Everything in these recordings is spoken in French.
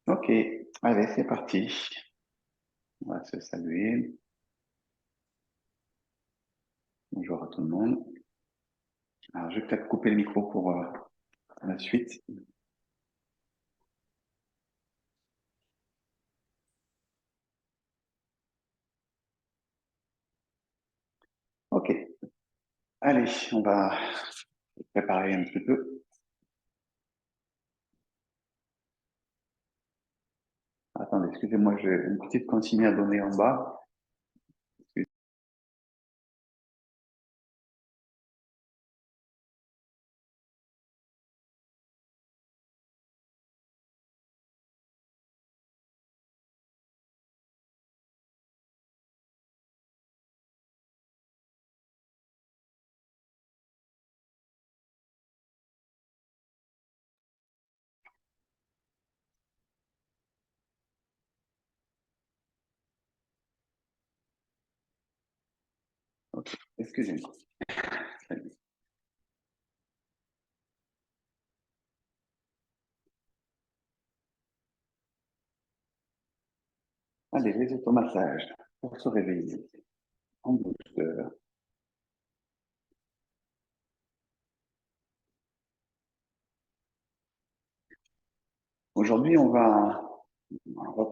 Ok, allez, c'est parti. On va se saluer. Bonjour à tout le monde. Alors, je vais peut-être couper le micro pour la suite. Ok, allez, on va se préparer un petit peu. Attendez, excusez-moi, j'ai une petite consigne à donner en bas. Ok, excusez-moi. Allez, les automassages pour se réveiller en douceur. Aujourd'hui, on va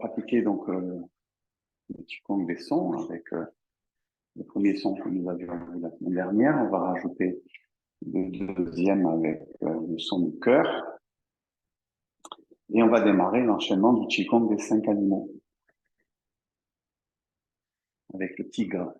pratiquer donc le Qigong des sons avec le premier son que nous avions vu la semaine dernière. On va rajouter le deuxième avec le son du cœur. Et on va démarrer l'enchaînement du Qigong des 5 animaux avec le tigre.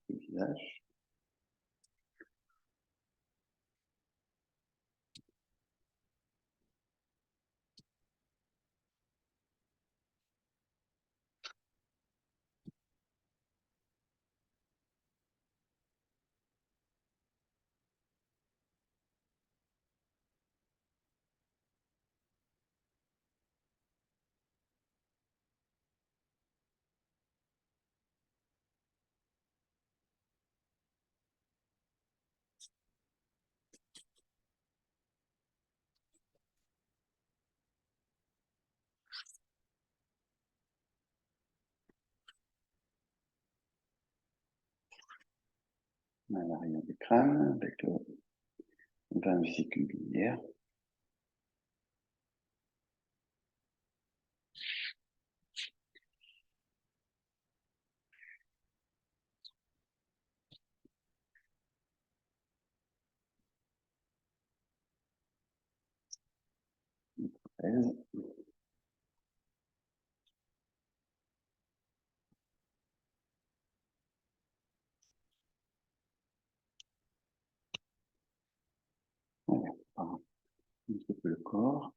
Le visage. À l'arrière du crâne avec le vin vésiculaire. Voilà, un petit peu le corps.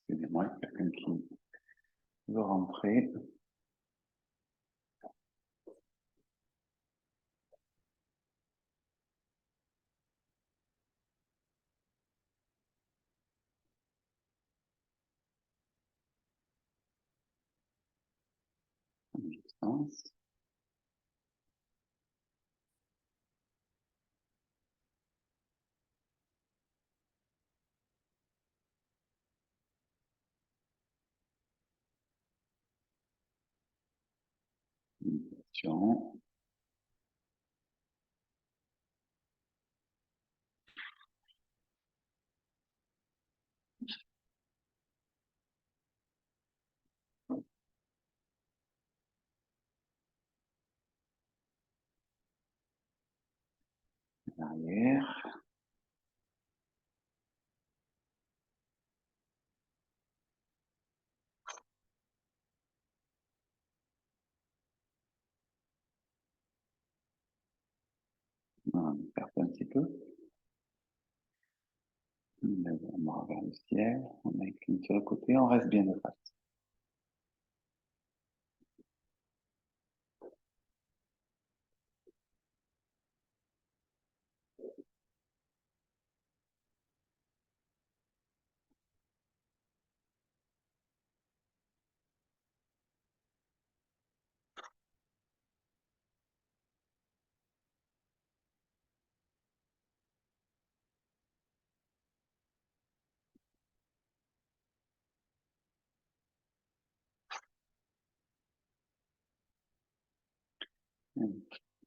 Excusez-moi, il y a quelqu'un qui veut rentrer. En distance. Méditation. L'arrière. écarte un petit peu. On va vers le ciel, on incline sur le côté, on reste bien de face.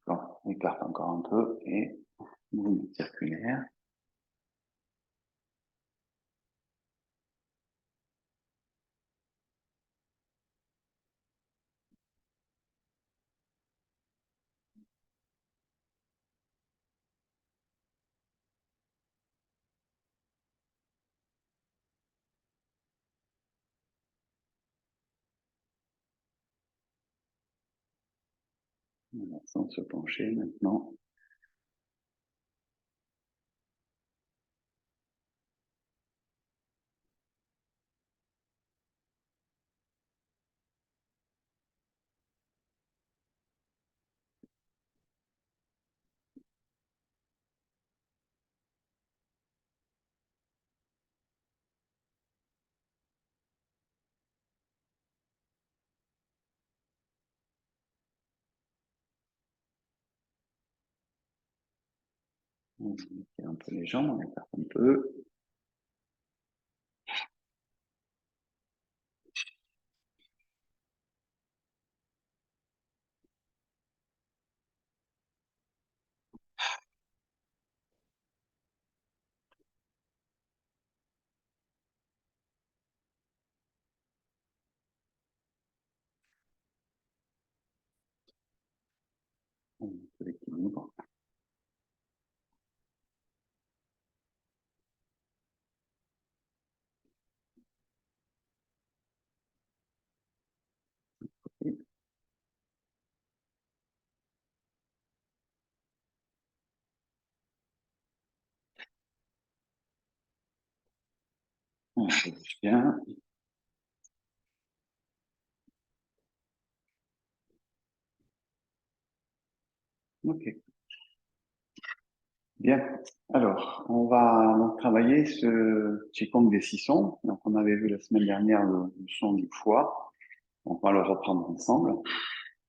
Bon, on écarte encore un peu et mouvement circulaire. Sans se pencher maintenant. On étire un peu les jambes, on écarte un peu. On fait l'équilibre. On se bouge bien. Ok. Bien. Alors, on va donc travailler ce Qigong des 6 sons. Donc, on avait vu la semaine dernière le son du foie. On va le reprendre ensemble.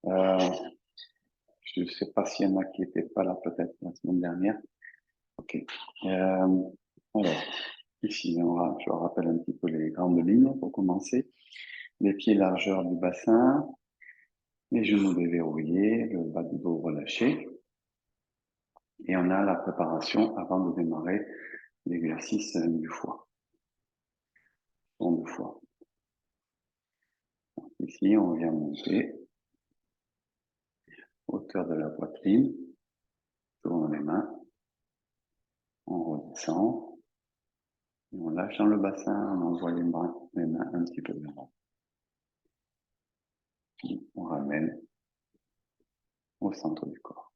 Euh, je ne sais pas s'il y en a qui n'étaient pas là peut-être la semaine dernière. Ok. Alors, ici, je rappelle un petit peu les grandes lignes pour commencer. Les pieds largeur du bassin, les genoux déverrouillés, le bas du dos relâché. Et on a la préparation avant de démarrer l'exercice du foie. Son du foie. Ici, on vient monter, hauteur de la poitrine, tourne les mains, on redescend, et on lâche dans le bassin, on envoie les mains un petit peu vers l'avant. Puis on ramène au centre du corps.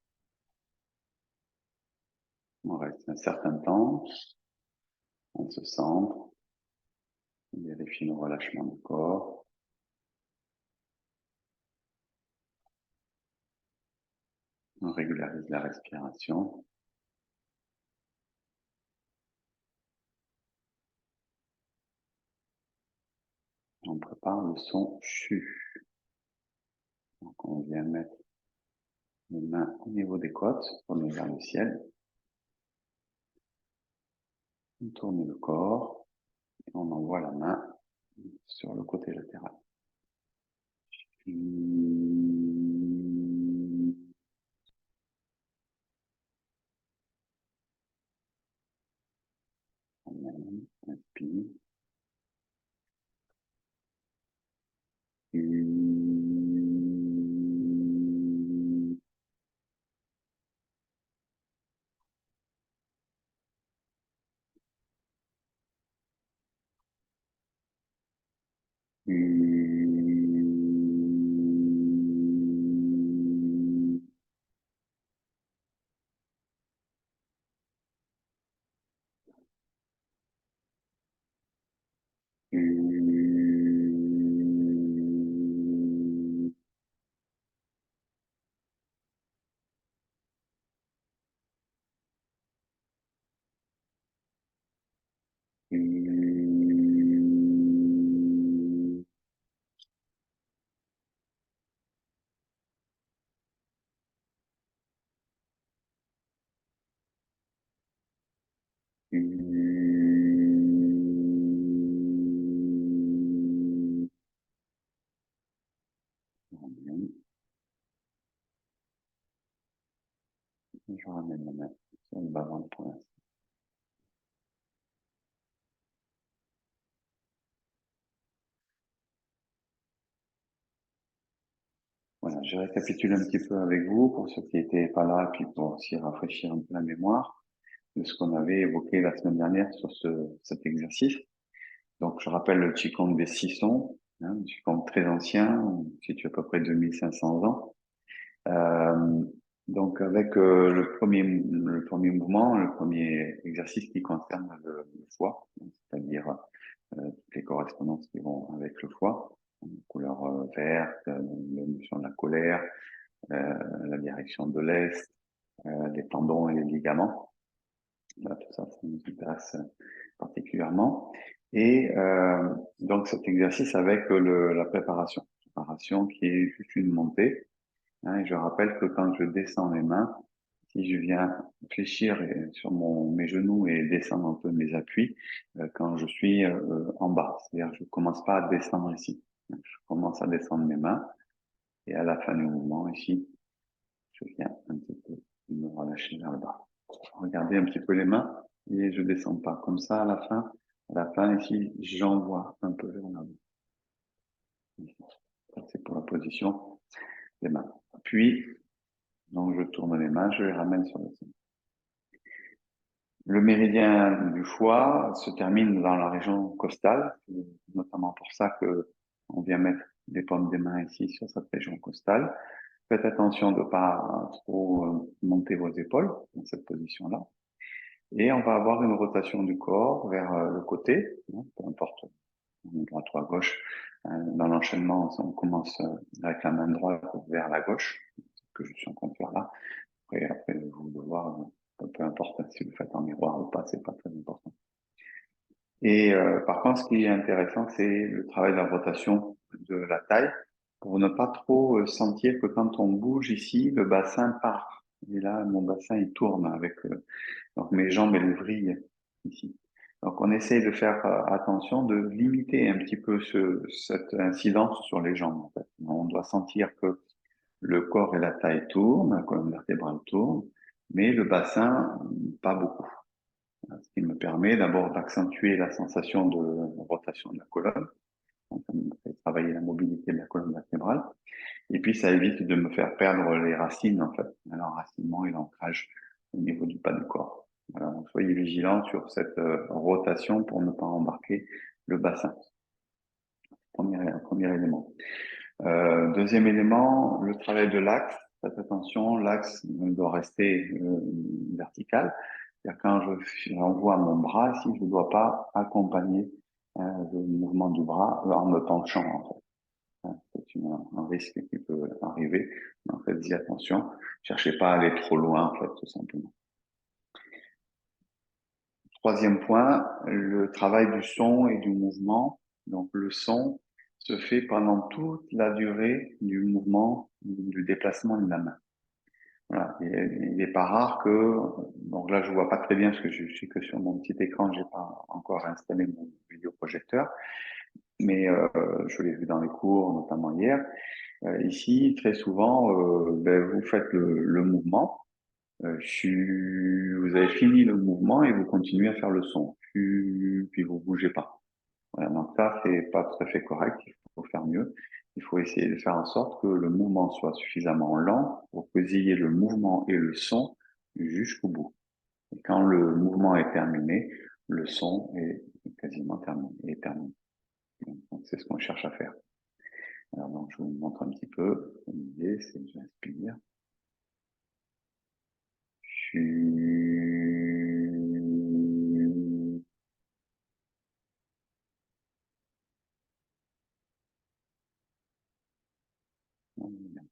On reste un certain temps, on se centre, on vérifie le relâchement du corps. On régularise la respiration. On prépare le son CHU. Donc on vient mettre les mains au niveau des côtes, tourner vers le ciel. On tourne le corps et on envoie la main sur le côté latéral. On inspire. Je ramène la main sur le bas-ventre pour l'instant. Voilà, je récapitule un petit peu avec vous pour ceux qui n'étaient pas là, puis pour aussi rafraîchir un peu la mémoire de ce qu'on avait évoqué la semaine dernière sur cet exercice. Donc, je rappelle le Qigong des 6 sons, un Qigong très ancien, on situe à peu près 2500 ans. Donc, avec le premier mouvement, le premier exercice qui concerne le foie, c'est-à-dire toutes les correspondances qui vont avec le foie, couleur verte, l'émotion de la colère, la direction de l'Est, les tendons et les ligaments. Voilà, tout ça, ça nous intéresse particulièrement. Et donc cet exercice avec la préparation qui est juste une montée. Hein, et je rappelle que quand je descends les mains, si je viens fléchir sur mes genoux et descendre un peu mes appuis, quand je suis en bas, c'est-à-dire je commence pas à descendre ici. Je commence à descendre mes mains et à la fin du mouvement ici, je viens un petit peu me relâcher vers le bas. Regardez un petit peu les mains et je descends pas. Comme ça, à la fin ici, j'envoie un peu vers l'avant. Ça, c'est pour la position des mains. Puis, donc, je tourne les mains, je les ramène sur le centre. Le méridien du foie se termine dans la région costale, notamment pour ça que on vient mettre les paumes des mains ici sur cette région costale. Faites attention de ne pas trop monter vos épaules dans cette position-là. Et on va avoir une rotation du corps vers le côté, hein, peu importe, droite ou à gauche. Dans l'enchaînement, on commence avec la main droite vers la gauche, que je suis en train de faire là. Après vous de voir, peu importe si vous faites en miroir ou pas, c'est pas très important. Et par contre, ce qui est intéressant, c'est le travail de la rotation de la taille pour ne pas trop sentir que quand on bouge ici, le bassin part. Et là, mon bassin, il tourne avec donc mes jambes, elles vrillent ici. Donc on essaye de faire attention, de limiter un petit peu cette incidence sur les jambes. En fait. On doit sentir que le corps et la taille tournent, la colonne vertébrale tourne, mais le bassin, pas beaucoup. Ce qui me permet d'abord d'accentuer la sensation de rotation de la colonne. Donc, ça me fait travailler la mobilité de la colonne vertébrale. Et puis, ça évite de me faire perdre les racines, en fait, l'enracinement et l'ancrage au niveau du bas du corps. Voilà, donc soyez vigilants sur cette rotation pour ne pas embarquer le bassin. Premier élément. Deuxième élément, le travail de l'axe. Faites attention, l'axe doit rester vertical. C'est-à-dire quand j'envoie mon bras ici, je ne dois pas accompagner le mouvement du bras en me penchant, en fait. C'est un risque qui peut arriver. Donc, faites-y attention. Cherchez pas à aller trop loin, en fait, tout simplement. Troisième point, le travail du son et du mouvement. Donc, le son se fait pendant toute la durée du mouvement, du déplacement de la main. Voilà. Il n'est pas rare que, donc là, je vois pas très bien parce que je suis que sur mon petit écran, j'ai pas encore installé mon vidéoprojecteur, mais je l'ai vu dans les cours, notamment hier. Ici, très souvent, vous faites le mouvement, vous avez fini le mouvement et vous continuez à faire le son, puis vous bougez pas. Voilà, donc ça, c'est pas tout à fait correct, il faut faire mieux. Il faut essayer de faire en sorte que le mouvement soit suffisamment lent pour que vous ayez le mouvement et le son jusqu'au bout. Et quand le mouvement est terminé, le son est quasiment terminé. Donc, c'est ce qu'on cherche à faire. Alors, donc, je vous montre un petit peu. L'idée, c'est que j'inspire.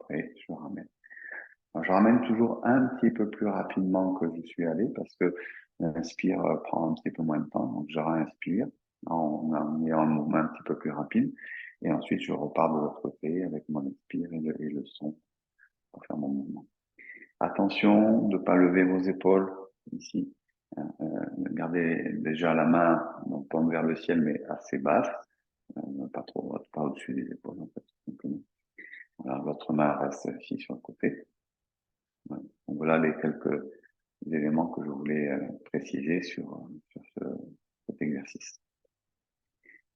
Après, je ramène. Alors, je ramène toujours un petit peu plus rapidement que je suis allé parce que L'inspire prend un petit peu moins de temps, donc je réinspire en ayant un mouvement un petit peu plus rapide. Et ensuite, je repars de l'autre côté avec mon expire et le son pour faire mon mouvement. Attention de ne pas lever vos épaules ici. Gardez déjà la main, donc pas vers le ciel, mais assez basse, pas trop haute, pas au-dessus des épaules en fait, tout simplement. Voilà, votre main reste ici sur le côté. Voilà. Donc voilà les quelques éléments que je voulais préciser sur cet exercice.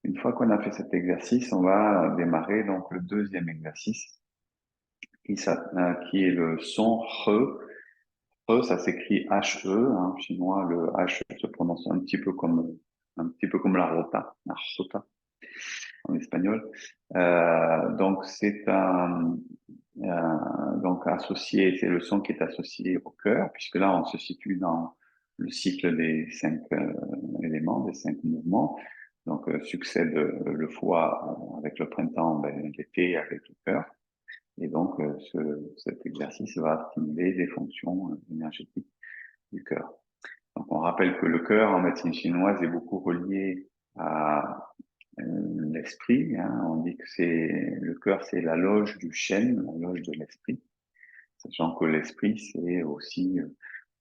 Une fois qu'on a fait cet exercice, on va démarrer donc le deuxième exercice qui est le son He. He, ça s'écrit H-E, hein, en chinois, le H se prononce un petit peu comme la rota en espagnol. Donc donc associé, c'est le son qui est associé au cœur, puisque là on se situe dans le cycle des 5 éléments, des 5 mouvements. Donc succède le foie avec le printemps, l'été avec le cœur. Et donc cet exercice va stimuler des fonctions énergétiques du cœur. Donc on rappelle que le cœur en médecine chinoise est beaucoup relié à l'esprit. Hein. On dit que le cœur, c'est la loge du chêne, la loge de l'esprit. Sachant que l'esprit, c'est aussi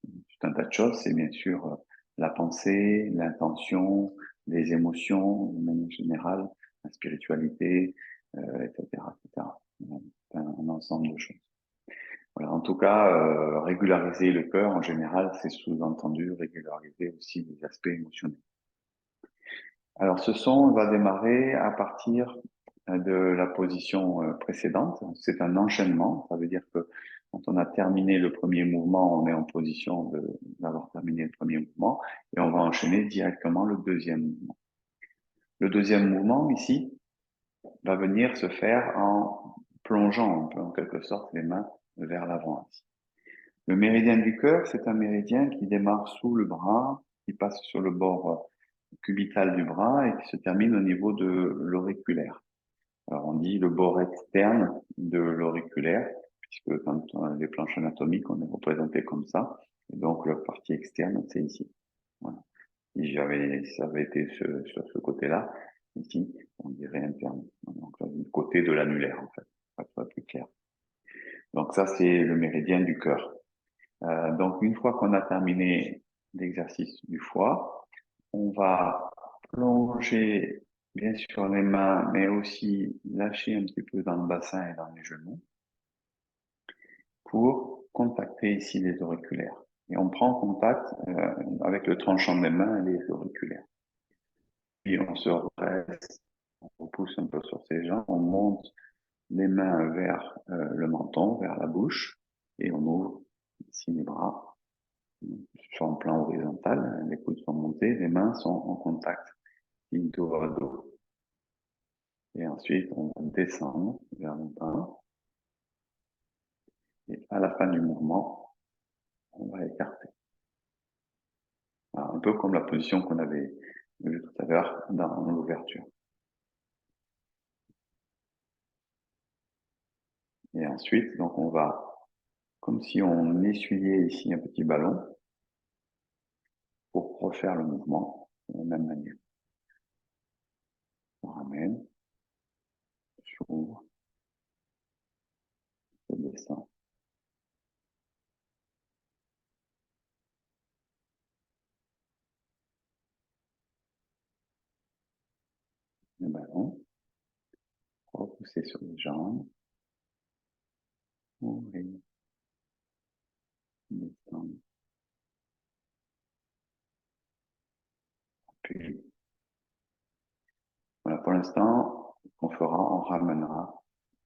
tout un tas de choses. C'est bien sûr la pensée, l'intention, les émotions, de manière générale, la spiritualité, etc., etc. Un ensemble de choses. Voilà. En tout cas, régulariser le cœur, en général, c'est sous-entendu régulariser aussi les aspects émotionnels. Alors, ce son va démarrer à partir de la position précédente. C'est un enchaînement. Ça veut dire que quand on a terminé le premier mouvement, on est en position d'avoir terminé le premier mouvement et on va enchaîner directement le deuxième mouvement. Le deuxième mouvement, ici, va venir se faire en plongeant un peu, en quelque sorte, les mains vers l'avant. Le méridien du cœur, c'est un méridien qui démarre sous le bras, qui passe sur le bord cubital du bras et qui se termine au niveau de l'auriculaire. Alors on dit le bord externe de l'auriculaire, puisque quand on a des planches anatomiques, on est représenté comme ça. Et donc la partie externe, c'est ici. Voilà. Si ça avait été sur ce côté-là, ici, on dirait interne. Donc le côté de l'annulaire, en fait, pour être plus clair. Donc ça, c'est le méridien du cœur. Donc, une fois qu'on a terminé l'exercice du foie, on va plonger bien sûr les mains, mais aussi lâcher un petit peu dans le bassin et dans les genoux pour contacter ici les auriculaires. Et on prend contact avec le tranchant des mains et les auriculaires. Puis on se redresse, on repousse un peu sur ses jambes, on monte les mains vers le menton, vers la bouche, et on ouvre ici les bras sur un plan horizontal, les coudes sont montés, les mains sont en contact, dos à dos. Et ensuite, on descend vers le bas. Et à la fin du mouvement, on va écarter. Alors, un peu comme la position qu'on avait vue tout à l'heure dans l'ouverture. Et ensuite, donc on va, comme si on essuyait ici un petit ballon, pour refaire le mouvement de la même manière. On ramène, j'ouvre, je descends. Le ballon, repousser sur les jambes, ouvrir, descendre, puis voilà, pour l'instant, ce qu'on fera, on ramènera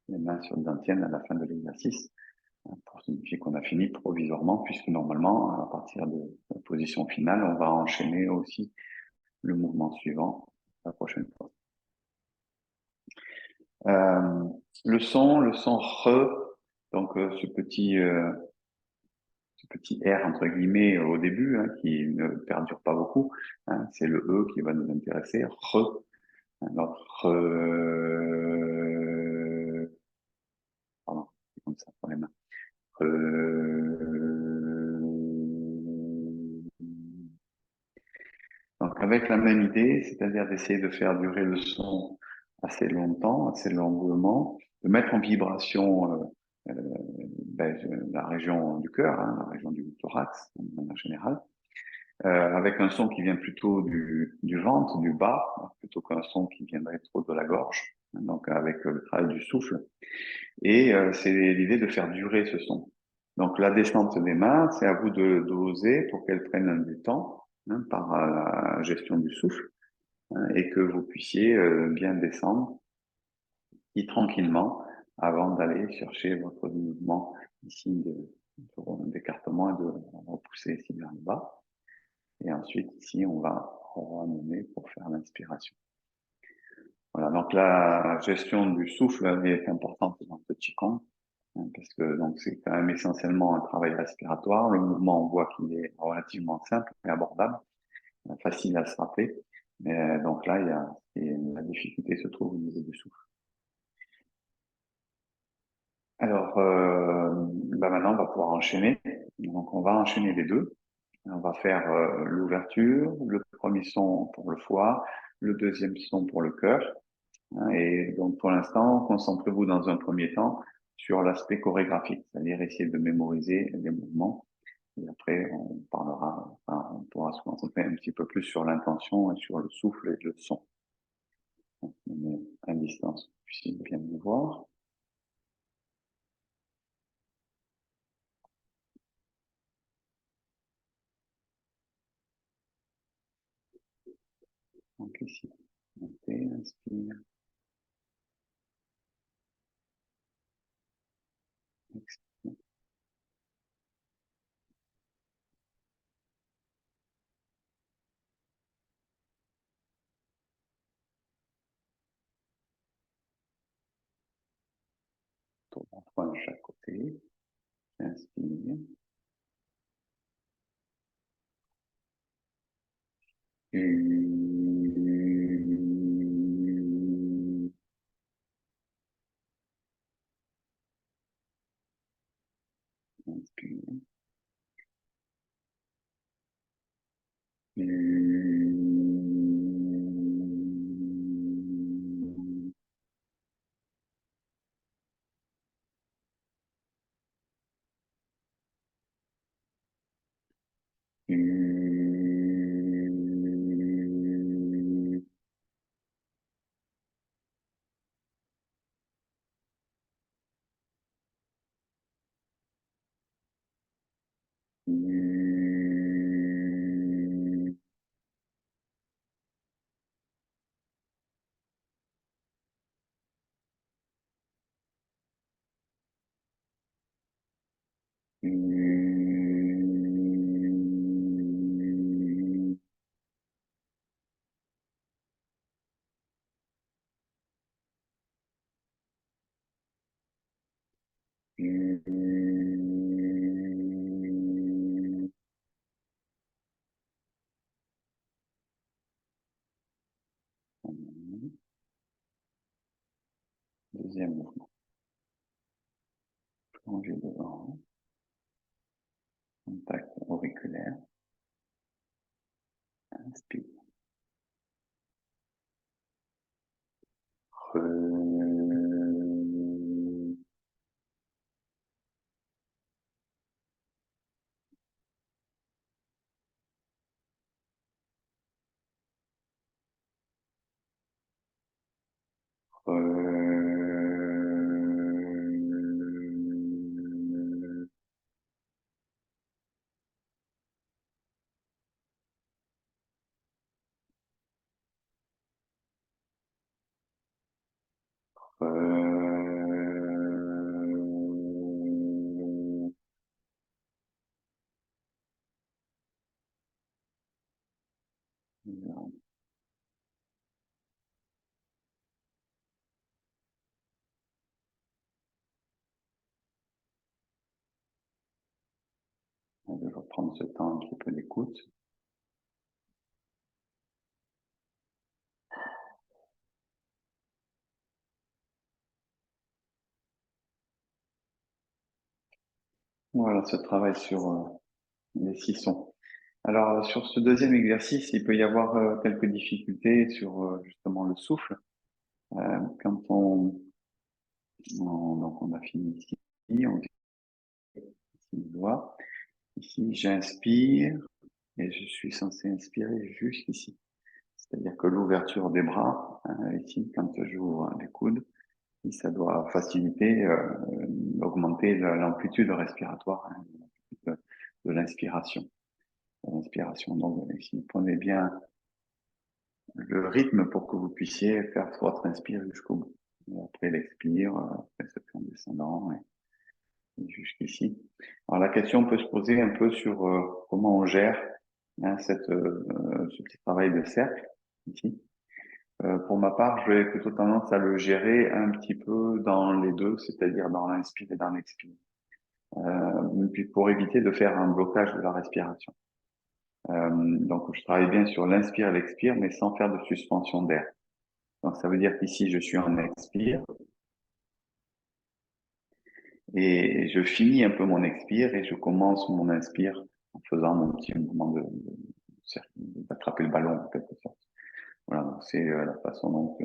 les mains sur le dentienne à la fin de l'exercice pour signifier qu'on a fini provisoirement, puisque normalement, à partir de la position finale, on va enchaîner aussi le mouvement suivant la prochaine fois. Le son re, donc ce petit R entre guillemets au début, hein, qui ne perdure pas beaucoup, hein, c'est le E qui va nous intéresser. Re, alors pardon, c'est comme ça pour les mains. Re, avec la même idée, c'est-à-dire d'essayer de faire durer le son assez longtemps, assez longuement, de mettre en vibration la région du cœur, hein, la région du thorax, de manière générale, avec un son qui vient plutôt du ventre, du bas, plutôt qu'un son qui viendrait trop de la gorge, hein, donc avec le travail du souffle. Et c'est l'idée de faire durer ce son. Donc la descente des mains, c'est à vous de doser pour qu'elles prennent du temps, hein, par la gestion du souffle, hein, et que vous puissiez bien descendre et tranquillement avant d'aller chercher votre mouvement ici d'écartement et de repousser ici vers le bas. Et ensuite, ici, on va ramener pour faire l'inspiration. Voilà, donc la gestion du souffle est importante dans le Qigong, hein, parce que donc c'est quand même essentiellement un travail respiratoire. Le mouvement, on voit qu'il est relativement simple et abordable, facile à se rappeler. Mais donc là, la difficulté se trouve au niveau du souffle. Alors, maintenant, on va pouvoir enchaîner. Donc, on va enchaîner les deux. On va faire l'ouverture, le premier son pour le foie, le deuxième son pour le cœur. Hein. Et donc, pour l'instant, concentrez-vous dans un premier temps sur l'aspect chorégraphique, c'est-à-dire essayer de mémoriser les mouvements. Et après, on parlera, enfin, on pourra se concentrer un petit peu plus sur l'intention et sur le souffle et le son. Donc, on met à distance, vous puissiez bien me voir. Donc ici, montez, inspire, expire. Tourne en trois de chaque côté. Inspire. Inspire. Deuxième mouvement. Plongez devant. Contact auriculaire. Inspire. On va toujours prendre ce temps un petit peu d'écoute. Voilà ce travail sur les 6 sons. Alors, sur ce deuxième exercice, il peut y avoir quelques difficultés sur justement le souffle. Quand donc on a fini ici, on dit ici le doigt. Ici, j'inspire et je suis censé inspirer jusqu'ici. C'est-à-dire que l'ouverture des bras, ici, quand j'ouvre les coudes, et ça doit faciliter, augmenter l'amplitude respiratoire, hein, de l'inspiration. L'inspiration. Donc, ici, prenez bien le rythme pour que vous puissiez faire votre inspire jusqu'au bout. Et après l'expire, après se fait en descendant et jusqu'ici. Alors, la question peut se poser un peu sur comment on gère, hein, ce petit travail de cercle ici. Pour ma part, je vais plutôt tendance à le gérer un petit peu dans les deux, c'est-à-dire dans l'inspire et dans l'expire. Puis pour éviter de faire un blocage de la respiration. Donc, je travaille bien sur l'inspire et l'expire, mais sans faire de suspension d'air. Donc, ça veut dire qu'ici, je suis en expire et je finis un peu mon expire et je commence mon inspire en faisant mon petit mouvement d'attraper le ballon, en quelque sorte. Voilà, donc c'est la façon dont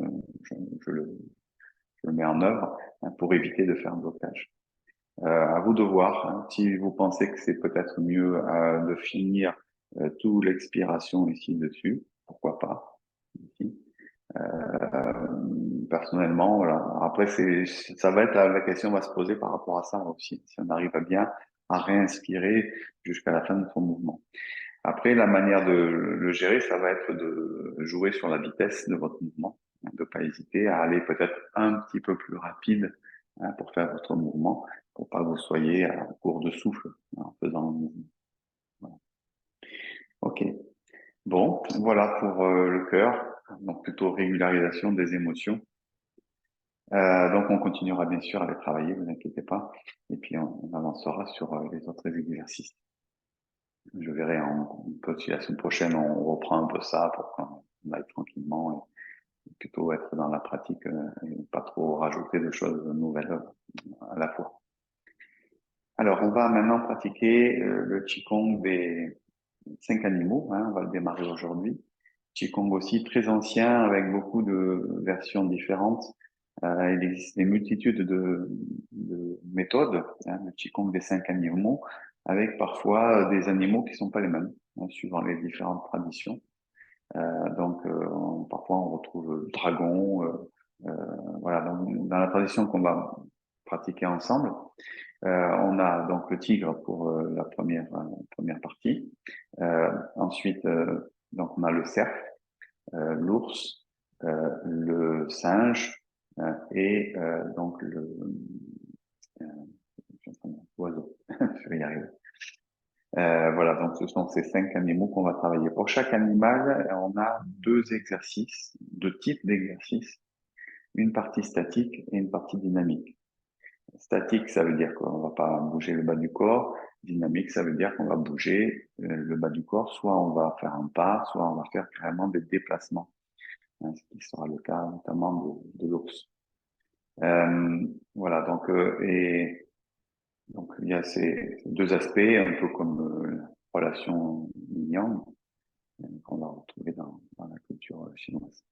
je le mets en œuvre, hein, pour éviter de faire un blocage. À vous de voir, hein, si vous pensez que c'est peut-être mieux de finir tout l'expiration ici dessus, pourquoi pas. Ici. Personnellement, voilà. Après, ça va être la question va se poser par rapport à ça aussi. Si on arrive à bien à réinspirer jusqu'à la fin de son mouvement. Après, la manière de le gérer, ça va être de jouer sur la vitesse de votre mouvement, hein, de pas hésiter à aller peut-être un petit peu plus rapide, hein, pour faire votre mouvement, pour pas que vous soyez à court de souffle, hein, en faisant le mouvement. Voilà. Ok. Bon, voilà pour le cœur, donc plutôt régularisation des émotions. Donc on continuera bien sûr à les travailler, vous inquiétez pas, et puis on avancera sur les autres exercices. Je verrai peut-être si la semaine prochaine on reprend un peu ça pour qu'on aille tranquillement et plutôt être dans la pratique, et pas trop rajouter de choses nouvelles à la fois. Alors on va maintenant pratiquer le Qigong des 5 animaux, hein, on va le démarrer aujourd'hui. Qigong aussi très ancien avec beaucoup de versions différentes. Il existe des multitudes de méthodes, hein, le Qigong des 5 animaux, avec parfois des animaux qui sont pas les mêmes, hein, suivant les différentes traditions. Parfois on retrouve le dragon, voilà. Dans la tradition qu'on va pratiquer ensemble, on a donc le tigre pour la première partie. Ensuite, donc on a le cerf, l'ours, le singe et donc euh, l'oiseau. Je vais y arriver. Voilà, donc ce sont ces 5 animaux qu'on va travailler. Pour chaque animal, on a 2 exercices, 2 types d'exercices, une partie statique et une partie dynamique. Statique, ça veut dire qu'on va pas bouger le bas du corps. Dynamique, ça veut dire qu'on va bouger le bas du corps. Soit on va faire un pas, soit on va faire carrément des déplacements, hein, ce qui sera le cas notamment de l'ours. Voilà, donc il y a ces 2 aspects, un peu comme la relation yin-yang, qu'on va retrouver dans la culture chinoise.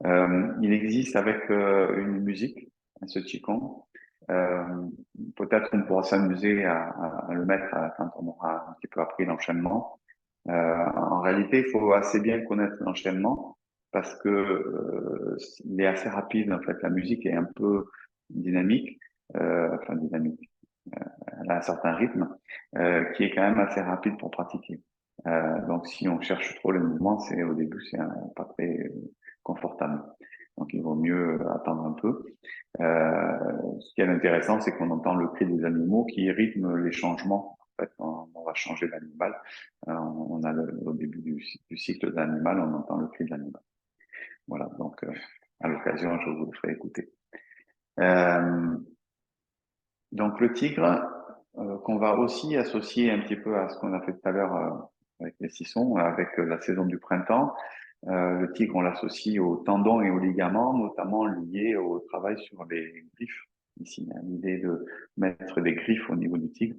Il existe avec une musique, ce Qigong. Euh, Peut-être qu'on pourra s'amuser à le mettre quand on aura un petit peu appris l'enchaînement. En réalité, il faut assez bien connaître l'enchaînement parce que il est assez rapide. En fait, la musique est un peu dynamique, enfin dynamique. Elle a un certain rythme qui est quand même assez rapide pour pratiquer. Donc, si on cherche trop les mouvements, au début, c'est pas très confortable. Donc, il vaut mieux attendre un peu. Ce qui est intéressant, c'est qu'on entend le cri des animaux qui rythment les changements. En fait, on va changer d'animal. On a au début du cycle de l'animal, on entend le cri de l'animal. Voilà, donc à l'occasion, je vous le ferai écouter. Donc le tigre, qu'on va aussi associer un petit peu à ce qu'on a fait tout à l'heure avec les sissons, avec la saison du printemps. Le tigre, on l'associe aux tendons et aux ligaments, notamment liés au travail sur les griffes. Ici, il y a l'idée de mettre des griffes au niveau du tigre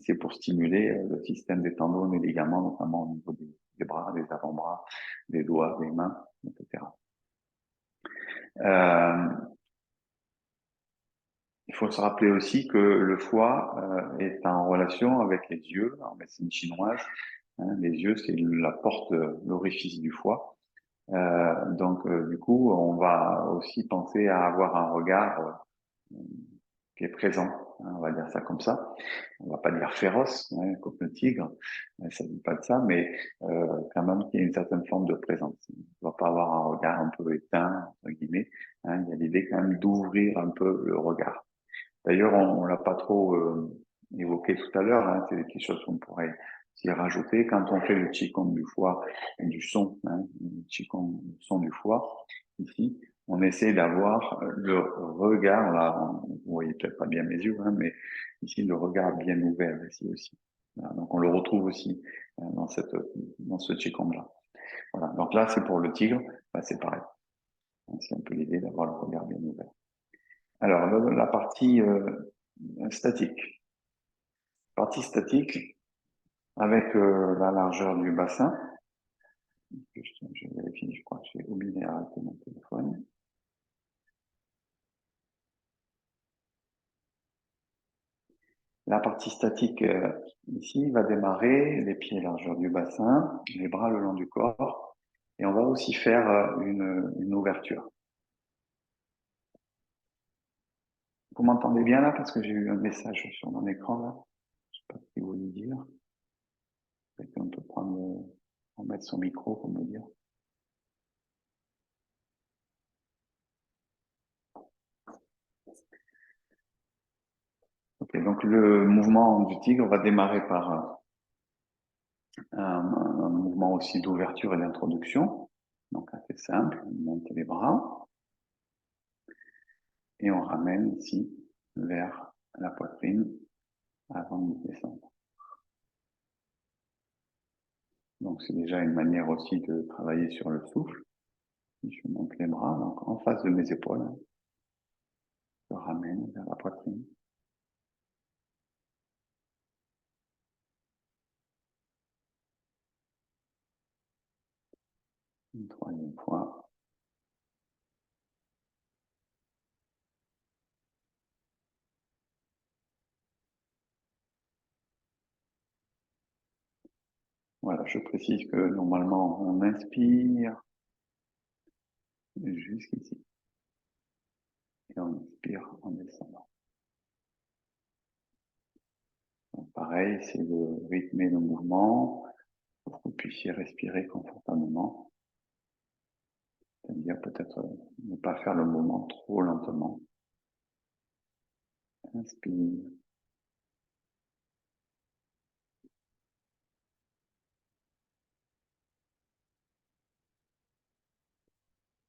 C'est pour stimuler le système des tendons et des ligaments, notamment au niveau des bras, des avant-bras, des doigts, des mains, etc. Il faut se rappeler aussi que le foie est en relation avec les yeux. En médecine chinoise, les yeux, c'est la porte, l'orifice du foie. Donc, du coup, on va aussi penser à avoir un regard qui est présent, on va dire ça comme ça. On va pas dire féroce, comme le tigre, ça ne dit pas de ça, mais quand même qu'il y a une certaine forme de présence. On ne va pas avoir un regard un peu éteint, entre guillemets. Il y a l'idée quand même d'ouvrir un peu le regard. D'ailleurs, on l'a pas trop évoqué tout à l'heure, c'est quelque chose qu'on pourrait s'y rajouter. Quand on fait le qigong du foie et du son, le qigong du son du foie, ici, on essaie d'avoir le regard, là, vous voyez peut-être pas bien mes yeux, mais ici, le regard bien ouvert, ici aussi. Voilà, donc, on le retrouve aussi dans ce qigong-là. Voilà. Donc là, c'est pour le tigre, c'est pareil. C'est un peu l'idée d'avoir le regard bien ouvert. Alors, la partie statique. Partie statique avec la largeur du bassin. Je vérifie, je crois que j'ai oublié d'arrêter mon téléphone. La partie statique ici va démarrer, les pieds largeur du bassin, les bras le long du corps, et on va aussi faire une ouverture. Vous m'entendez bien là parce que j'ai eu un message sur mon écran là. Je sais pas ce qu'il voulait dire. Quelqu'un peut remettre son micro pour me dire. Ok, donc le mouvement du tigre va démarrer par un mouvement aussi d'ouverture et d'introduction. Donc assez simple, on monte les bras et on ramène ici vers la poitrine avant de descendre. Donc c'est déjà une manière aussi de travailler sur le souffle. Je monte les bras donc en face de mes épaules. Je ramène vers la poitrine. Une troisième fois. Voilà, je précise que normalement on inspire jusqu'ici et on expire en descendant. Donc, pareil, c'est de rythmer le mouvement pour que vous puissiez respirer confortablement. C'est-à-dire peut-être ne pas faire le mouvement trop lentement. Inspire.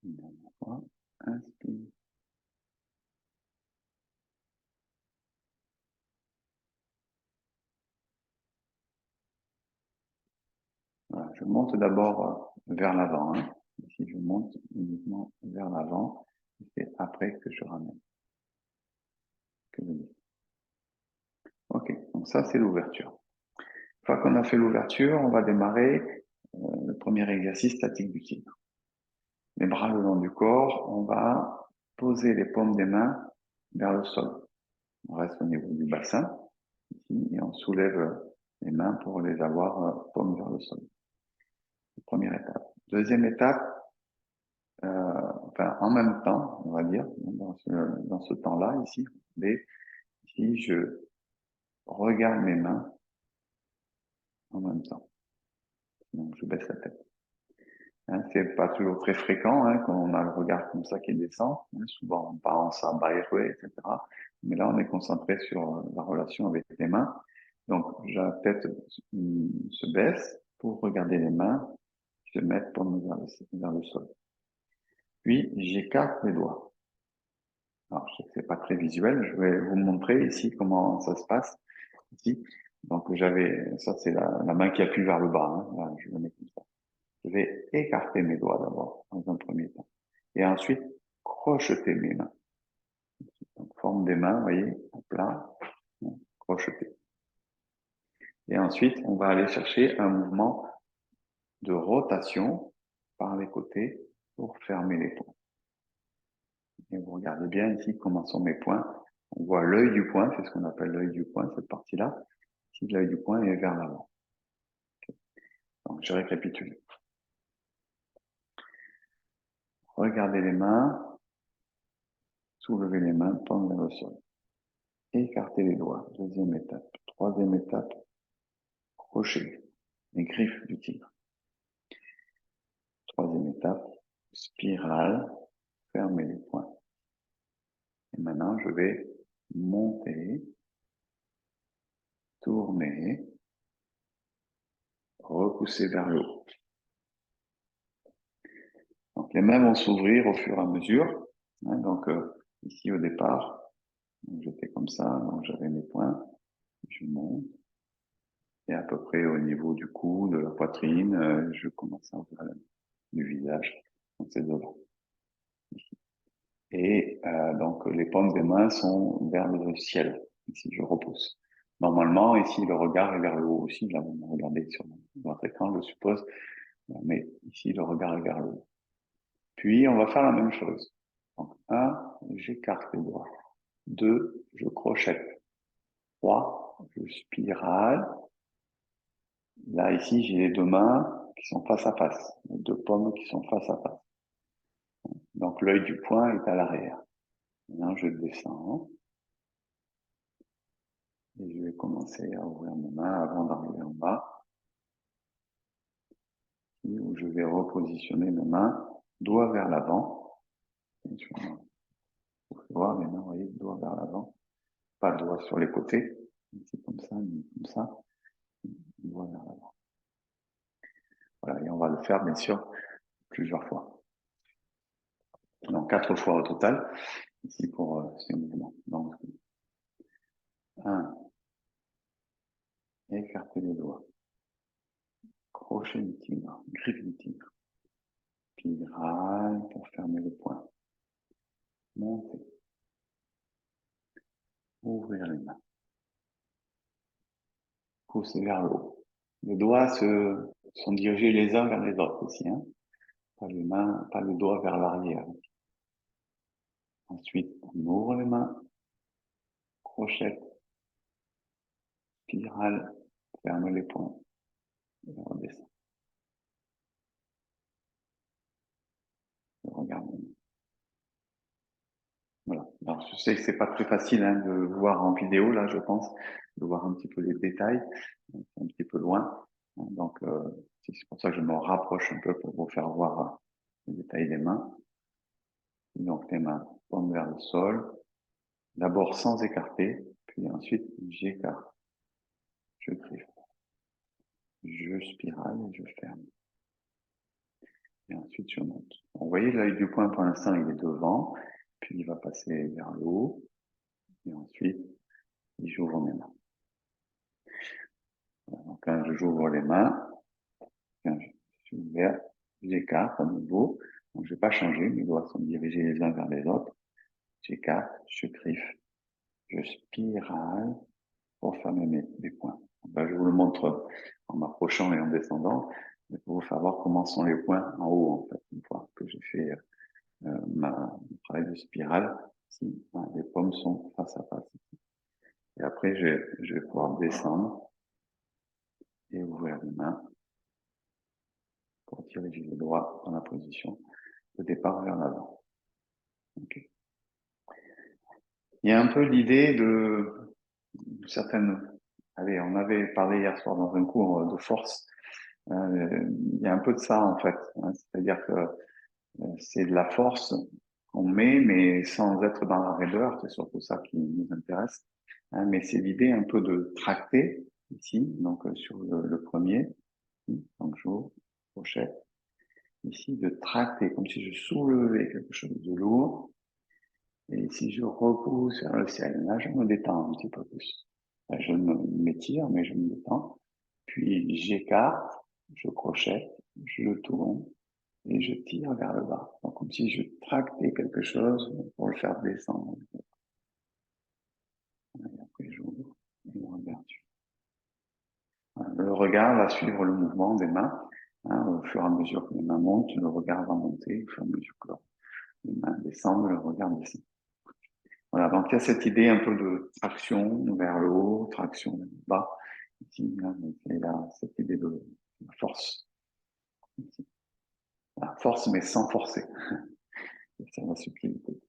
Une dernière fois. Inspire. Voilà, je monte d'abord vers l'avant. Ici, je monte uniquement vers l'avant. C'est après que je ramène. Que je dis. Ok, donc ça, c'est l'ouverture. Une fois qu'on a fait l'ouverture, on va démarrer le premier exercice statique du tigre. Les bras le long du corps, on va poser les paumes des mains vers le sol. On reste au niveau du bassin, ici, et on soulève les mains pour les avoir paumes vers le sol. Première étape. Deuxième étape, en même temps, on va dire, dans ce temps-là, ici, ici, je regarde mes mains en même temps. Donc, je baisse la tête. C'est pas toujours très fréquent quand on a le regard comme ça qui descend. Souvent, on pense à bailler, etc. Mais là, on est concentré sur la relation avec les mains. Donc, la tête se baisse pour regarder les mains qui se mettent vers le sol. Puis, j'écarte les doigts. Alors, je sais que c'est pas très visuel. Je vais vous montrer ici comment ça se passe. Ici. Donc, ça c'est la main qui appuie vers le bas. Là, je le mets comme ça. Je vais écarter mes doigts d'abord, dans un premier temps. Et ensuite, crocheter mes mains. Donc, forme des mains, vous voyez, à plat, crocheter. Et ensuite, on va aller chercher un mouvement de rotation par les côtés pour fermer les points. Et vous regardez bien ici comment sont mes points. On voit l'œil du poing, c'est ce qu'on appelle l'œil du poing, cette partie-là. Ici, l'œil du poing est vers l'avant. Donc, je récapitule. Regardez les mains, soulevez les mains, tendre vers le sol. Écartez les doigts, deuxième étape. Troisième étape, crochet, les griffes du tigre. Troisième étape, spirale, fermez les poings. Et maintenant, je vais monter, tourner, repousser vers le haut. Donc, les mains vont s'ouvrir au fur et à mesure. Donc, ici, au départ, j'étais comme ça, donc j'avais mes poings, je monte. Et à peu près au niveau du cou, de la poitrine, je commence à ouvrir du visage, donc c'est devant. Et donc les paumes des mains sont vers le ciel, ici je repousse. Normalement, ici le regard est vers le haut aussi, là vous me regardez sur votre écran, je suppose, mais ici le regard est vers le haut. Puis on va faire la même chose. Donc 1, j'écarte les doigts. 2, je crochette. 3, je spirale. Là, ici, j'ai les deux mains qui sont face à face, les deux paumes qui sont face à face. Donc, l'œil du poing est à l'arrière. Maintenant, je descends et je vais commencer à ouvrir mes mains avant d'arriver en bas, où je vais repositionner mes mains, doigts vers l'avant. Vous pouvez voir les mains, vous voyez, doigts vers l'avant, pas de doigts sur les côtés, c'est comme ça, doigts vers l'avant. Voilà, et on va le faire, bien sûr, plusieurs fois. Donc, 4 fois au total, ici pour ces mouvements. Donc, 1, écartez les doigts. Crochet du tigre, griffe du tigre. Spirale pour fermer le poing. Monter. Ouvrir les mains. Pousser vers le haut. Les doigts sont dirigés les uns vers les autres aussi. Hein. Pas les mains, pas les doigts vers l'arrière. Ensuite, on ouvre les mains. Crochette. Spirale. Ferme les poings. Et on redescend. Regarde. Voilà. Alors, je sais que c'est pas très facile hein, de voir en vidéo, là, je pense, de voir un petit peu les détails. C'est un petit peu loin. Donc, c'est pour ça que je me rapproche un peu pour vous faire voir les détails des mains. Donc, les mains tombent vers le sol. D'abord sans écarter, puis ensuite j'écarte. Je griffe. Je spirale et je ferme. Et ensuite je monte. Vous voyez, l'œil du poing, pour l'instant, il est devant. Puis il va passer vers le haut. Et ensuite, j'ouvre mes mains. Donc, quand j'ouvre les mains, quand je suis ouvert, j'écarte à nouveau. Donc, je ne vais pas changer. Mes doigts sont dirigés les uns vers les autres. J'écarte, je griffe, je spirale pour fermer mes poings. Ben, je vous le montre en m'approchant et en descendant, pour vous faire voir comment sont les points en haut, en fait, une fois que j'ai fait mon travail de spirale. Si les paumes sont face à face. Et après, je vais pouvoir descendre et ouvrir les mains pour diriger les doigts dans la position de départ vers l'avant. Okay. Il y a un peu l'idée de certaines... Allez, on avait parlé hier soir dans un cours de force. Il y a un peu de ça, en fait. Hein, c'est-à-dire que c'est de la force qu'on met, mais sans être dans la raideur. C'est surtout ça qui nous intéresse. Hein, mais c'est l'idée un peu de tracter, ici, donc sur le premier. Donc, j'ouvre, crochet. Ici, de tracter, comme si je soulevais quelque chose de lourd. Et si je repousse vers le ciel, là, je me détends un petit peu plus. Là, je m'étire, mais je me détends. Puis, j'écarte, je crochette, je tourne et je tire vers le bas. Donc, comme si je tractais quelque chose pour le faire descendre. Et après, j'ouvre et une ouverture. regard va suivre le mouvement des mains. Au fur et à mesure que les mains montent, le regard va monter. Au fur et à mesure que les mains descendent, le regard descend. Voilà, donc il y a cette idée un peu de traction vers le haut, traction vers le bas. Ici, là, il y a cette idée de force. Ici. La force, mais sans forcer. C'est la subtilité.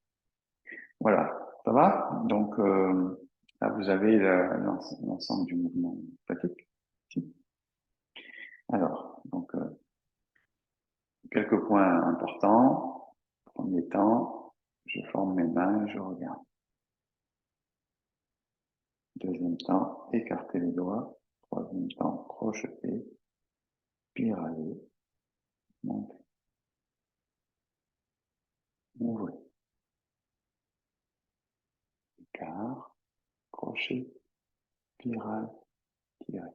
Voilà, ça va? Donc, là, vous avez l'ensemble du mouvement statique. Ici. Alors, donc, quelques points importants. Premier temps, je forme mes mains et je regarde. Deuxième temps, écarter les doigts. Troisième temps, crocheter, spiraler, monter, ouvrir, écart, crochet, spirale, tirer.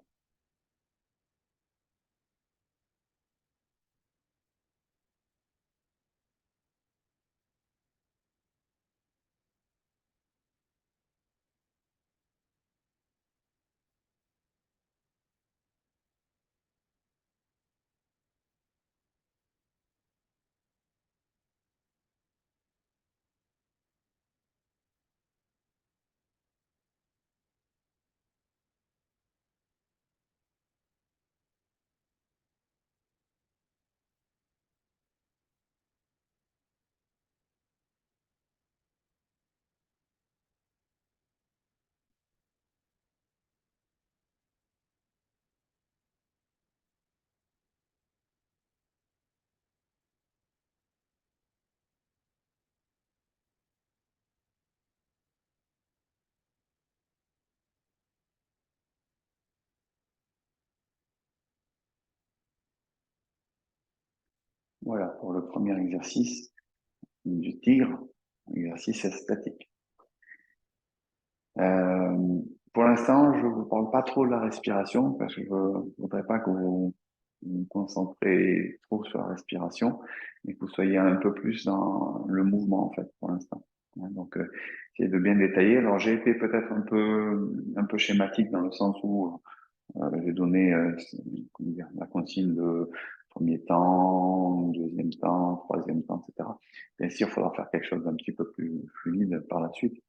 Voilà pour le premier exercice du tigre, exercice statique. Pour l'instant, je ne vous parle pas trop de la respiration parce que je ne voudrais pas que vous concentrez trop sur la respiration, mais que vous soyez un peu plus dans le mouvement en fait pour l'instant. Donc, essayez de bien détailler. Alors, j'ai été peut-être un peu schématique dans le sens où j'ai donné comment dire, la consigne de premier temps, deuxième temps, troisième temps, etc. Bien sûr, il faudra faire quelque chose d'un petit peu plus fluide par la suite.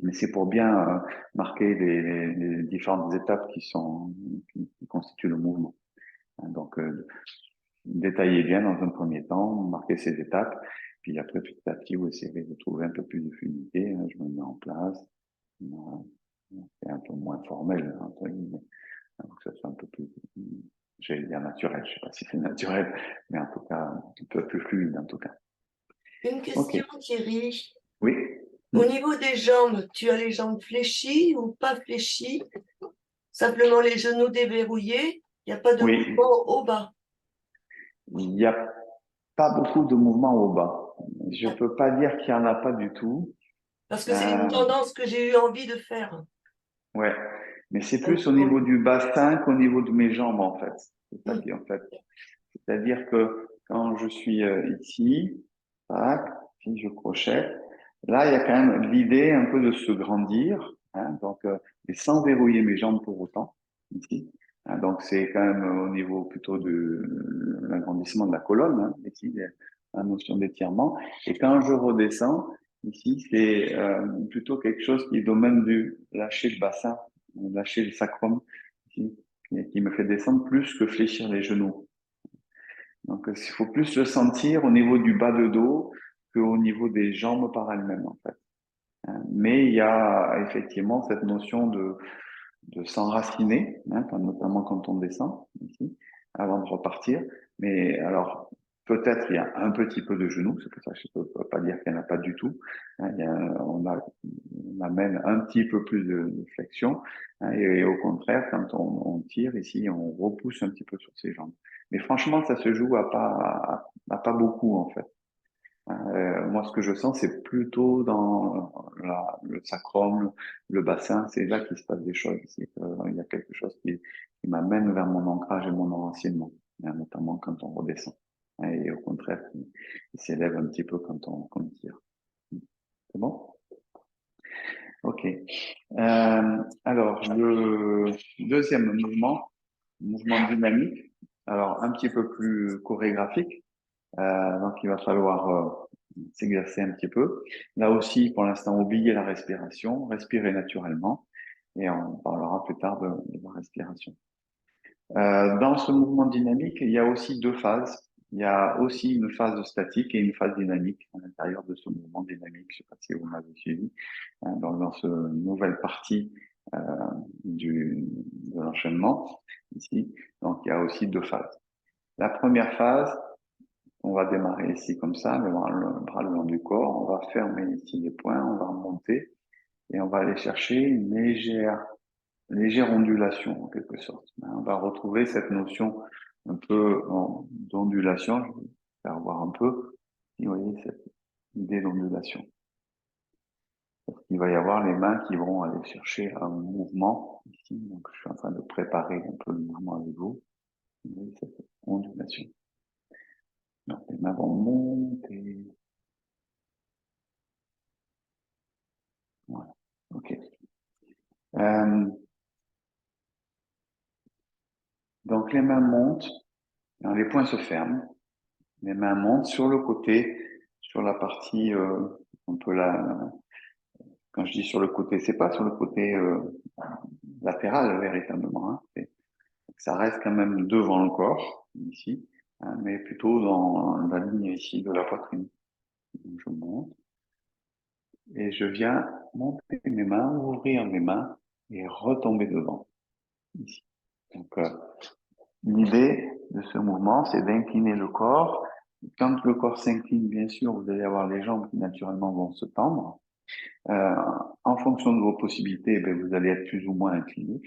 Mais c'est pour bien marquer les différentes étapes qui constituent le mouvement. Donc, détaillez bien dans un premier temps, marquez ces étapes, puis après, petit à petit, vous essayez de trouver un peu plus de fluidité. Je me mets en place. C'est un peu moins formel, entre guillemets, donc ça soit un peu plus, j'allais dire naturel, je sais pas si c'est naturel, mais en tout cas, un peu plus fluide, en tout cas. Une Ok. question, Thierry. Oui. Au niveau des jambes, tu as les jambes fléchies ou pas fléchies? Simplement les genoux déverrouillés? Il n'y a pas de Oui. mouvement au bas. Il n'y a pas beaucoup de mouvements au bas. Je peux pas dire qu'il y en a pas du tout. Parce que c'est une Euh, tendance que j'ai eu envie de faire. ouais. Mais c'est Un plus au mouvement. niveau du bassin qu'au niveau de mes jambes, en fait. C'est ça Hmm. qui, en fait. C'est-à-dire que quand je suis ici, tac, si je crochette, là, il y a quand même l'idée un peu de se grandir, donc, et sans verrouiller mes jambes pour autant, ici. Donc, c'est quand même au niveau plutôt de l'agrandissement de la colonne, ici, la notion d'étirement. Et quand je redescends, ici, c'est plutôt quelque chose qui est domaine du lâcher le bassin, lâcher le sacrum, ici, qui me fait descendre plus que fléchir les genoux. Donc, il faut plus le sentir au niveau du bas de dos qu'au niveau des jambes par elles-mêmes, en fait. Mais il y a effectivement cette notion de s'enraciner, notamment quand on descend, ici, avant de repartir. Mais alors, peut-être il y a un petit peu de genou, c'est pour ça que je ne peux pas dire qu'il n'y en a pas du tout. On amène un petit peu plus de flexion. Et au contraire, quand on tire ici, on repousse un petit peu sur ses jambes. Mais franchement, ça se joue à pas beaucoup, en fait. Moi, ce que je sens, c'est plutôt dans le sacrum, le bassin, c'est là qu'il se passe des choses. Il y a quelque chose qui m'amène vers mon ancrage et mon enracinement, notamment quand on redescend. Et au contraire, il s'élève un petit peu quand on tire. C'est bon? Ok. Alors, le deuxième mouvement, mouvement dynamique, alors un petit peu plus chorégraphique. Donc, il va falloir s'exercer un petit peu. Là aussi, pour l'instant, oubliez la respiration, respirez naturellement, et on parlera plus tard de la respiration. Dans ce mouvement dynamique, il y a aussi deux phases. Il y a aussi une phase statique et une phase dynamique à l'intérieur de ce mouvement dynamique. Je ne sais pas si vous m'avez suivi dans cette nouvelle partie euh, de l'enchaînement ici. Donc, il y a aussi deux phases. La première phase, on va démarrer ici comme ça, le bras le long du corps. On va fermer ici les poings, on va remonter et on va aller chercher une légère ondulation en quelque sorte. On va retrouver cette notion un peu d'ondulation. Je vais faire voir un peu. Si vous voyez cette idée d'ondulation. Il va y avoir les mains qui vont aller chercher un mouvement ici. Donc, je suis en train de préparer un peu le mouvement avec vous. Vous voyez cette ondulation. Donc, les mains vont monter. Voilà. OK. Donc, les mains montent. Les poings se ferment. Les mains montent sur le côté, sur la partie un peu là. Quand je dis sur le côté, c'est pas sur le côté latéral véritablement. Hein. Ça reste quand même devant le corps ici, hein, mais plutôt dans la ligne ici de la poitrine. Donc, je monte et je viens monter mes mains, ouvrir mes mains et retomber devant ici. Donc l'idée de ce mouvement, c'est d'incliner le corps. Quand le corps s'incline, bien sûr, vous allez avoir les jambes qui naturellement vont se tendre. Euh, En fonction de vos possibilités, vous allez être plus ou moins incliné.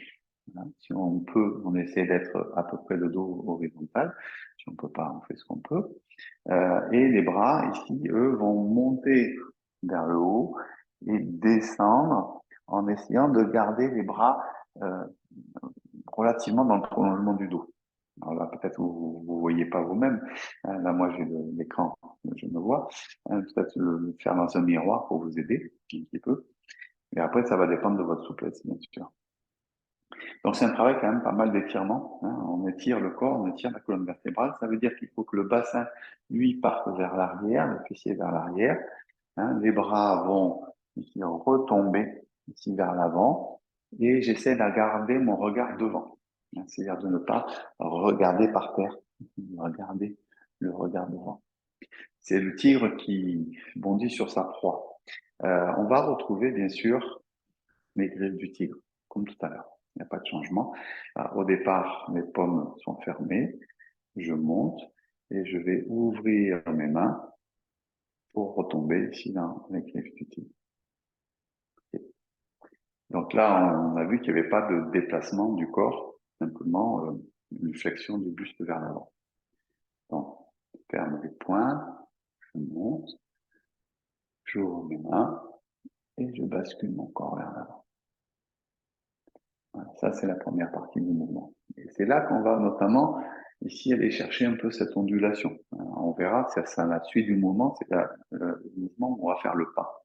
Voilà. Si on peut, on essaie d'être à peu près le dos horizontal. Si on peut pas, on fait ce qu'on peut. Et les bras, ici, eux, vont monter vers le haut et descendre en essayant de garder les bras euh, relativement dans le prolongement du dos. Alors là, peut-être vous voyez pas vous-même. Hein, là, moi, j'ai l'écran, je me vois. Hein, peut-être le faire dans un miroir pour vous aider un petit peu. Et après, ça va dépendre de votre souplesse, bien sûr. Donc, c'est un travail quand même pas mal d'étirement. Hein. On étire le corps, on étire la colonne vertébrale. Ça veut dire qu'il faut que le bassin, lui, parte vers l'arrière, le fessier vers l'arrière. Hein. Les bras vont ici retomber ici vers l'avant. Et j'essaie de garder mon regard devant. Hein. C'est-à-dire de ne pas regarder par terre, de regarder le regard devant. C'est le tigre qui bondit sur sa proie. On va retrouver, bien sûr, les griffes du tigre, comme tout à l'heure. Il n'y a pas de changement. Au départ, mes paumes sont fermées. Je monte et je vais ouvrir mes mains pour retomber ici dans les griffes du tigre. Donc là, on a vu qu'il n'y avait pas de déplacement du corps, simplement une flexion du buste vers l'avant. Donc, je ferme les poings, je monte, j'ouvre mes mains et je bascule mon corps vers l'avant. Voilà, ça, c'est la première partie du mouvement. Et c'est là qu'on va notamment ici aller chercher un peu cette ondulation. On verra, c'est la suite du mouvement, c'est le mouvement où on va faire le pas.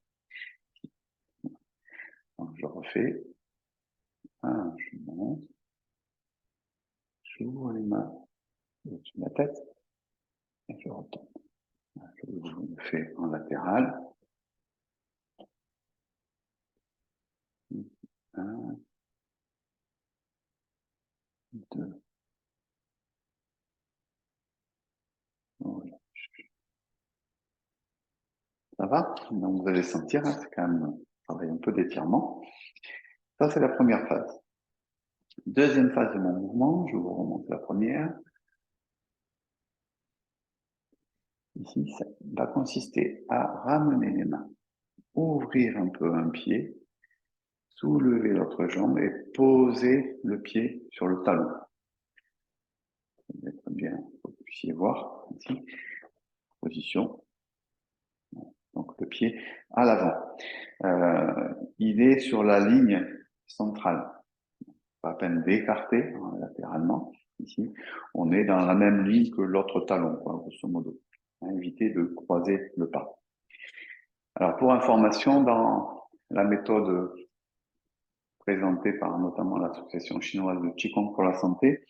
Donc, je refais. Je monte, j'ouvre les mains au-dessus de la tête et je retombe. Je le fais en latéral. 1, 2. Voilà. Ça va? Donc vous allez sentir, hein, c'est quand même un travail un peu d'étirement. Ça, c'est la première phase. Deuxième phase de mon mouvement, je vous remonte la première. Ici, ça va consister à ramener les mains, ouvrir un peu un pied, soulever l'autre jambe et poser le pied sur le talon. Ça va être bien, pour que vous puissiez voir ici. Position. Donc le pied à l'avant. Il est sur la ligne centrale. Pas à peine d'écarter hein, latéralement. Ici, on est dans la même ligne que l'autre talon, quoi, grosso modo. Éviter de croiser le pas. Alors, pour information, dans la méthode présenté par notamment l'association chinoise de Qigong pour la santé,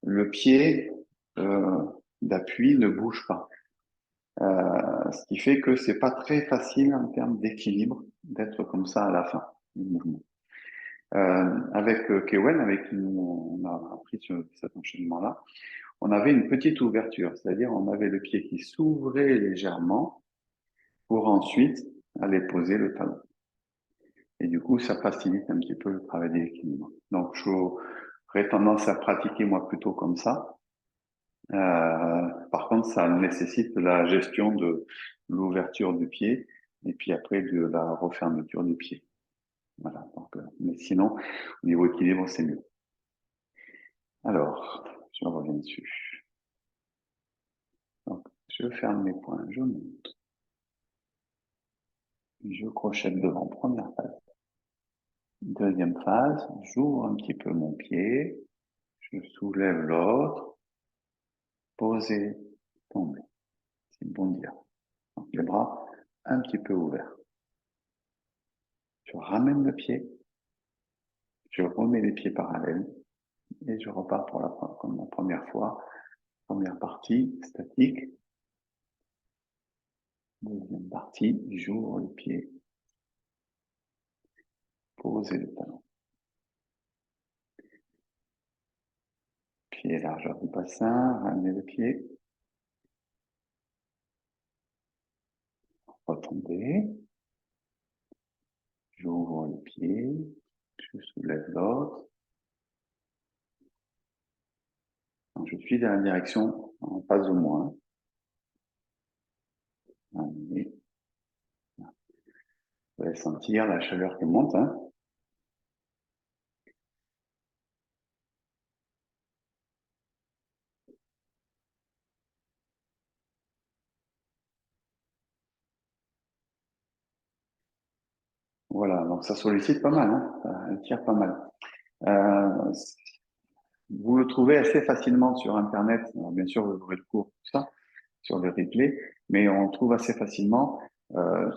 le pied d'appui ne bouge pas. Ce qui fait que c'est pas très facile en termes d'équilibre d'être comme ça à la fin du mouvement. Avec Kewen, avec qui on a appris sur cet enchaînement-là, on avait une petite ouverture, c'est-à-dire on avait le pied qui s'ouvrait légèrement pour ensuite aller poser le talon. Et du coup, ça facilite un petit peu le travail d'équilibre. Donc, j'aurais tendance à pratiquer moi plutôt comme ça. Par contre, ça nécessite la gestion de l'ouverture du pied et puis après de la refermeture du pied. Voilà. Donc, mais sinon, au niveau équilibre, c'est mieux. Alors, je reviens dessus. Donc, je ferme mes poings, je monte. Je crochette devant, première phase. Deuxième phase, j'ouvre un petit peu mon pied, je soulève l'autre, poser, tomber. C'est bondir. Donc, les bras un petit peu ouverts. Je ramène le pied, je remets les pieds parallèles et je repars comme la première fois. Première partie, statique. Deuxième partie, j'ouvre le pied, poser le talon. Pied largeur du bassin, ramenez le pied. Retomber. J'ouvre le pied, je soulève l'autre. Je suis dans la direction en face de moi. Allez. Vous allez sentir la chaleur qui monte. Hein. Voilà, donc ça sollicite pas mal, hein. Ça tire pas mal. Euh, vous le trouvez assez facilement sur Internet. Alors, bien sûr, vous aurez le cours, tout ça, sur le replay, mais on trouve assez facilement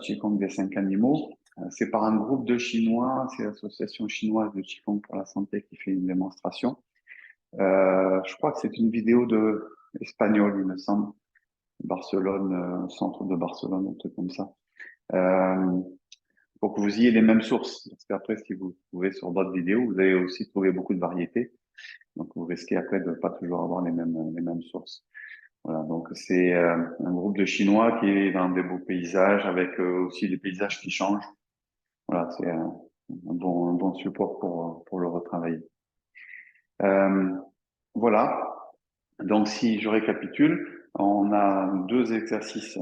Qigong des 5 animaux. C'est par un groupe de Chinois, c'est l'association chinoise de Qigong pour la santé qui fait une démonstration. Je crois que c'est une vidéo de espagnol, il me semble, Barcelone, centre de Barcelone, un truc comme ça. Euh, pour que vous ayez les mêmes sources. Parce qu'après, si vous trouvez sur d'autres vidéos, vous allez aussi trouver beaucoup de variétés. Donc, vous risquez après de pas toujours avoir les mêmes sources. Voilà. Donc, c'est un groupe de Chinois qui est dans des beaux paysages avec aussi des paysages qui changent. Voilà, c'est un bon support pour le retravailler. Euh, voilà. Donc, si je récapitule, on a deux exercices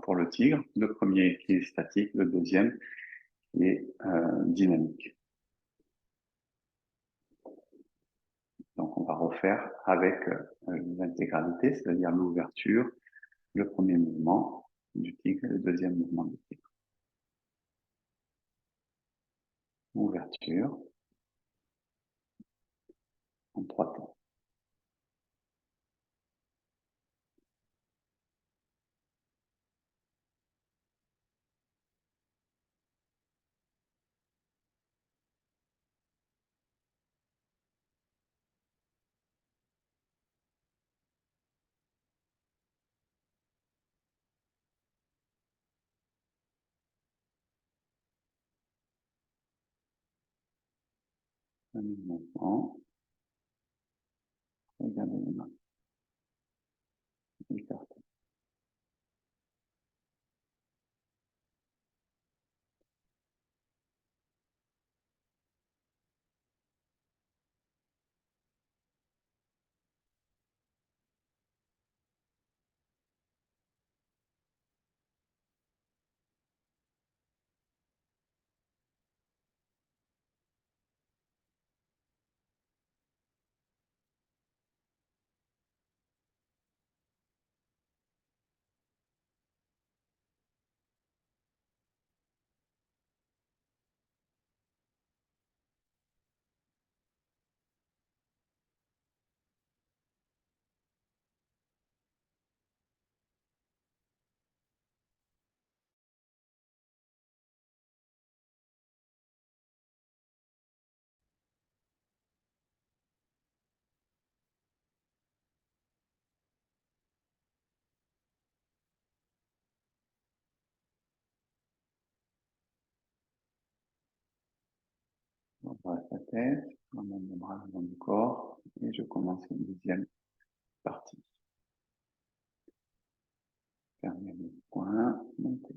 pour le tigre. Le premier qui est statique, le deuxième qui est dynamique. Donc, on va refaire avec l'intégralité, c'est-à-dire l'ouverture, le premier mouvement du tigre et le deuxième mouvement du tigre. Ouverture en 3 temps. Premier mouvement. Regardez les mains. Écartez. reste la tête, on amène les bras le long du corps, et je commence une deuxième partie. Fermez les poings, montez.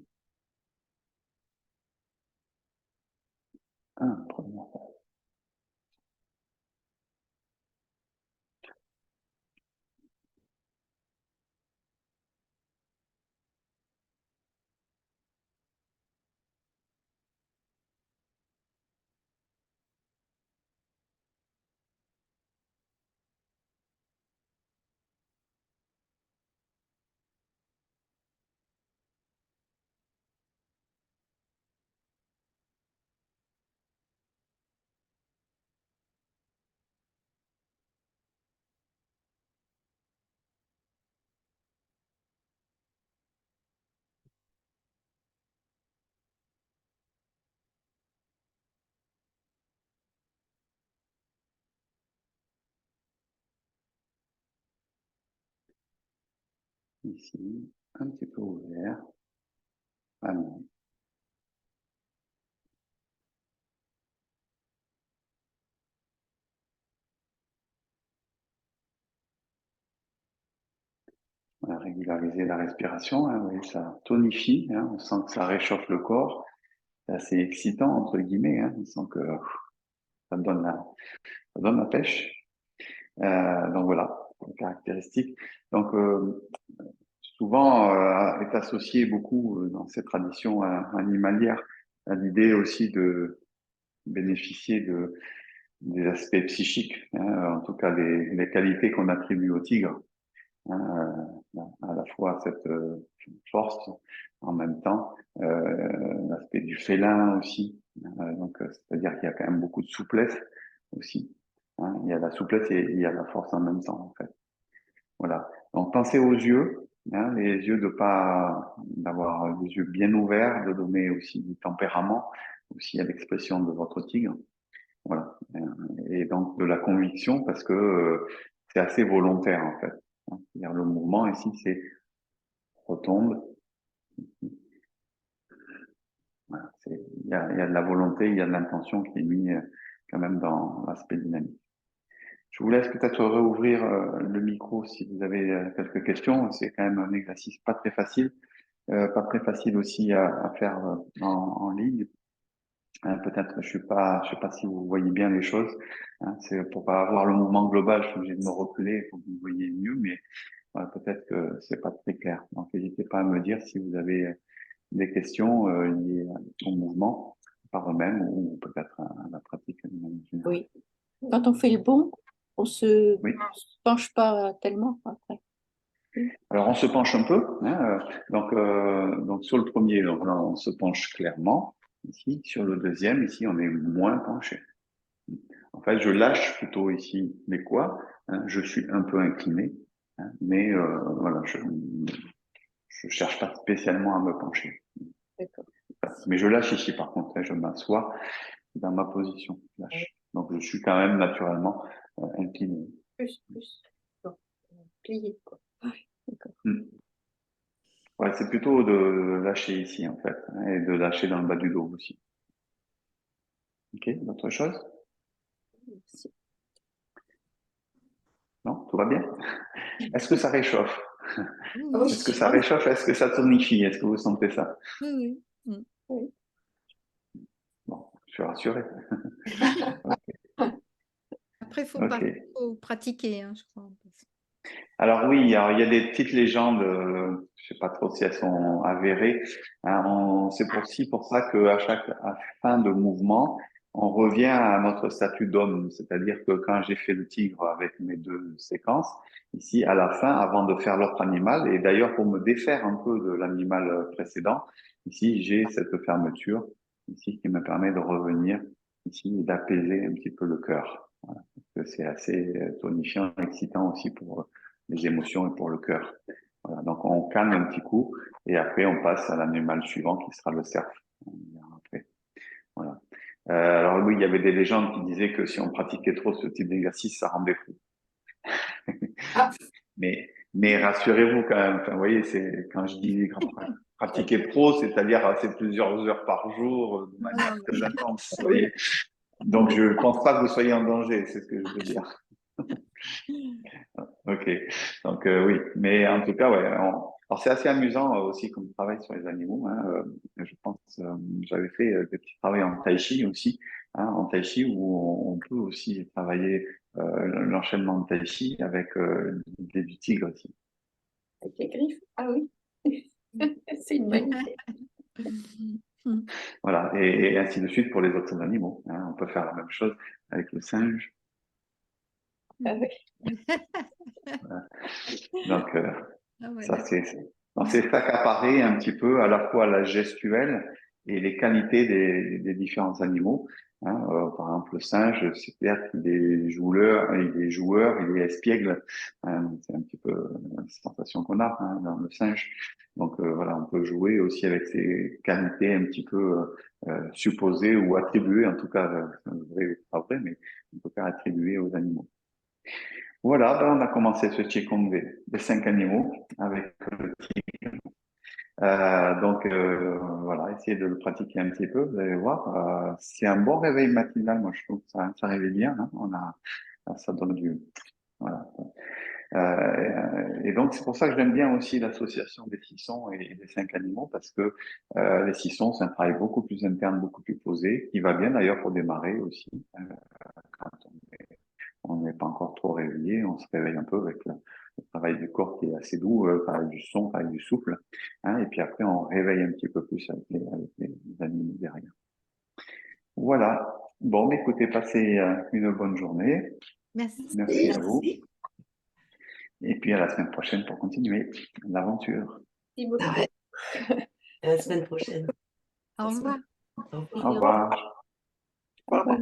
Première phase. Ici, un petit peu ouvert. Ah non. On va régulariser la respiration, hein, oui, ça tonifie, hein, on sent que ça réchauffe le corps. C'est assez excitant, entre guillemets, hein, on sent que ça donne la pêche. Donc voilà, les caractéristiques. Donc souvent est associé beaucoup dans ces traditions animalières à l'idée aussi de bénéficier des aspects psychiques, hein, en tout cas les qualités qu'on attribue au tigre, hein, à la fois cette force, en même temps l'aspect du félin aussi, donc c'est-à-dire qu'il y a quand même beaucoup de souplesse aussi, hein, il y a la souplesse et il y a la force en même temps en fait. Voilà. Donc pensez aux yeux, hein, les yeux d'avoir les yeux bien ouverts, de donner aussi du tempérament aussi à l'expression de votre tigre. Voilà. Et donc de la conviction parce que c'est assez volontaire en fait. C'est-à-dire le mouvement ici c'est retombe. Voilà. Il y a de la volonté, il y a de l'intention qui est mise quand même dans l'aspect dynamique. Je vous laisse peut-être réouvrir le micro si vous avez quelques questions. C'est quand même un exercice pas très facile. Pas très facile aussi à faire en ligne. Peut-être, je sais pas si vous voyez bien les choses. Hein, c'est pour pas avoir le mouvement global, je suis obligé de me reculer pour que vous voyez mieux, mais voilà, peut-être que c'est pas très clair. Donc, n'hésitez pas à me dire si vous avez des questions liées au mouvement par eux-mêmes ou peut-être à la pratique de manière générale. Oui. Quand on fait le bon, Oui. on se penche pas tellement après. Alors, on se penche un peu. Hein, donc sur le premier, donc là, on se penche clairement. Ici, sur le deuxième, ici, on est moins penché. En fait, je lâche plutôt ici les quoi. Hein, je suis un peu incliné, hein, mais voilà, je cherche pas spécialement à me pencher. D'accord. Mais je lâche ici, par contre. Hein, je m'assois dans ma position. Je lâche. Donc, je suis quand même naturellement incliné. Plus. Bon. Plié, quoi. D'accord. Ouais, c'est plutôt de lâcher ici, en fait, hein, et de lâcher dans le bas du dos aussi. Ok, d'autres choses? Merci. Non, tout va bien? Est-ce que ça réchauffe? Oui. Est-ce que ça réchauffe? Est-ce que ça tonifie? Est-ce que vous sentez ça? Oui. Oui. Bon, je suis rassuré. Après, il faut Ok. pratiquer, hein, je crois. Alors oui, il y a des petites légendes, je sais pas trop si elles sont avérées. Hein, c'est pour ça qu'à chaque fin de mouvement, on revient à notre statut d'homme. C'est-à-dire que quand j'ai fait le tigre avec mes deux séquences, ici à la fin, avant de faire l'autre animal, et d'ailleurs pour me défaire un peu de l'animal précédent, ici j'ai cette fermeture ici qui me permet de revenir ici et d'apaiser un petit peu le cœur. Voilà. Parce que c'est assez tonifiant, excitant aussi pour les émotions et pour le cœur. Voilà, donc on calme un petit coup et après on passe à l'animal suivant qui sera le cerf. Après. Voilà. Alors oui, il y avait des légendes qui disaient que si on pratiquait trop ce type d'exercice, ça rendait fou. mais rassurez-vous quand même. Enfin, vous voyez, c'est quand je dis pratiquer pro, c'est-à-dire c'est plusieurs heures par jour de manière très intense. Vous voyez. Donc, je ne pense pas que vous soyez en danger, c'est ce que je veux dire. Ok, donc oui, mais en tout cas, ouais. Alors, c'est assez amusant aussi comme travail sur les animaux. Hein, je pense, j'avais fait des petits travaux en tai chi aussi, hein, en tai chi où on peut aussi travailler l'enchaînement de tai chi avec du tigre aussi. Avec les griffes. Ah oui. C'est une bonne idée. Voilà, et ainsi de suite pour les autres animaux. Hein. On peut faire la même chose avec le singe. Ah oui. Donc, Ah ouais, ça, d'accord. c'est ça qu'apparaît un petit peu à la fois la gestuelle et les qualités des différents animaux. Hein. Par exemple, le singe, c'est clair qu'il est joueur, il est espiègle. Hein. C'est un petit peu la sensation qu'on a hein, dans le singe. Donc voilà, on peut jouer aussi avec ces qualités un petit peu supposées ou attribuées, en tout cas, vrai ou pas vrai, mais on peut faire attribuer aux animaux. Voilà, ben on a commencé ce Qigong des 5 animaux avec le tigre. Donc voilà, essayez de le pratiquer un petit peu, vous allez voir. C'est un bon réveil matinal, moi je trouve que ça réveille bien. Hein. Ça donne du voilà. Et donc c'est pour ça que j'aime bien aussi l'association des 6 sons et des 5 animaux parce que les 6 sons c'est un travail beaucoup plus interne, beaucoup plus posé, qui va bien d'ailleurs pour démarrer aussi. Quand on n'est pas encore trop réveillé, on se réveille un peu avec le travail du corps qui est assez doux, le travail du son, le travail du souffle, hein, et puis après on réveille un petit peu plus avec les animaux derrière. Voilà. Bon, mais écoutez, passez une bonne journée. Merci. Merci à vous. Merci. Et puis à la semaine prochaine pour continuer l'aventure. Merci beaucoup. Ah ouais. À la semaine prochaine. Au revoir. Au revoir. Au revoir. Au revoir.